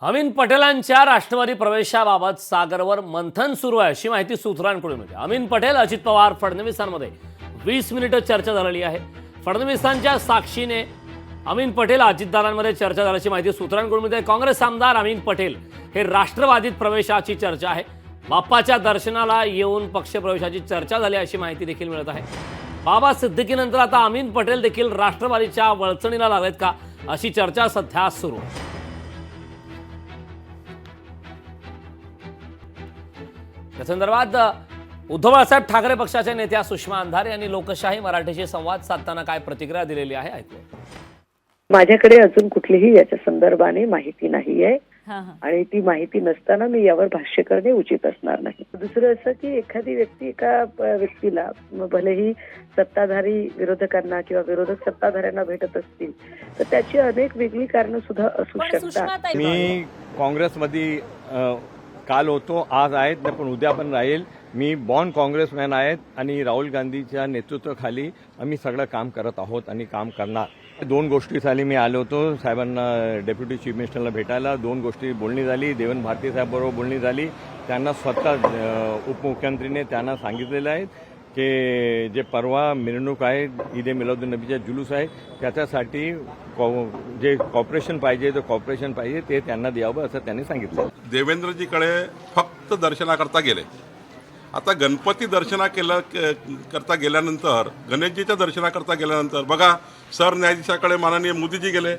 अमीन पटेलांच्या राष्ट्रवादी प्रवेशाबाबत सागरवर मंथन सुरू आहे अशी माहिती सूत्रांकडून मिळते। अमीन पटेल, अजित पवार, फडणवीसांमध्ये 20 मिनिटं चर्चा झालेली आहे। फडणवीसांच्या साक्षीने अमीन पटेल अजितदारांमध्ये चर्चा झाल्याची माहिती सूत्रांकडून मिळते। काँग्रेस आमदार अमीन पटेल हे राष्ट्रवादीत प्रवेशाची चर्चा आहे। बाप्पाच्या दर्शनाला येऊन पक्षप्रवेशाची चर्चा झाली अशी माहिती देखील मिळत आहे। बाबा सिद्दीकीनंतर आता अमीन पटेल देखील राष्ट्रवादीच्या वळचणीला लागलेत का अशी चर्चा सध्या सुरू आहे। या संदर्भात उद्धव बाळासाहेब ठाकरे पक्षाच्या नेत्या सुषमा अंधारे यांनी लोकशाही मराठीशी संवाद साधताना काय प्रतिक्रिया दिलेली आहे ऐकूया। माझ्याकडे अजून कुठलीही याच्या संदर्भाने माहिती नाहीये आणि ती माहिती नसताना मी यावर भाष्य करणे उचित असणार नाही। दुसरं असं की एखादी व्यक्ती एका व्यक्तीला भलेही सत्ताधारी विरोधकांना किंवा विरोधक सत्ताधाऱ्यांना भेटत असतील तर त्याची अनेक वेगळी कारणं सुद्धा असू शकतात। मी काँग्रेसमध्ये काल होतो, आज आहेत, पण उद्या पण राहील। मी बॉर्न काँग्रेसमॅन आहेत आणि राहुल गांधीच्या नेतृत्वाखाली आम्ही सगळं काम करत आहोत आणि काम करणार। 2 गोष्टीसाठी मी आलो होतो साहेबांना, डेप्युटी चीफ मिनिस्टरला भेटायला। 2 गोष्टी बोलणी झाली, देवेंद्र भारती साहेबबरोबर बोलणी झाली। त्यांना स्वतः उपमुख्यमंत्रीने त्यांना सांगितलेलं आहे की जे परवा मिरवणूक आहे ईद ए मिलादुन्नबीचा जुलूस आहे त्याच्यासाठी जे कॉर्पोरेशन पाहिजे ते कॉर्पोरेशन पाहिजे ते त्यांना द्यावं असं त्यांनी सांगितलं। देवेंद्रजीकडे फक्त दर्शनाकरता गेले। आता गणपती करता गेल्यानंतर, गणेशजीच्या दर्शनाकरता गेल्यानंतर बघा सरन्यायाधीशाकडे माननीय मोदीजी गेले,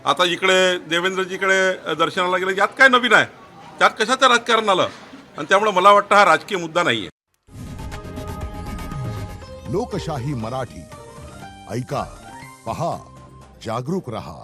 आता इकडे देवेंद्रजीकडे दर्शनाला गेले। यात काय नवीन आहे? त्यात कशाचं राजकारण आलं? आणि त्यामुळे मला वाटतं हा राजकीय मुद्दा नाहीये। लोकशाही मराठी ऐका, पहा, जागरूक रहा।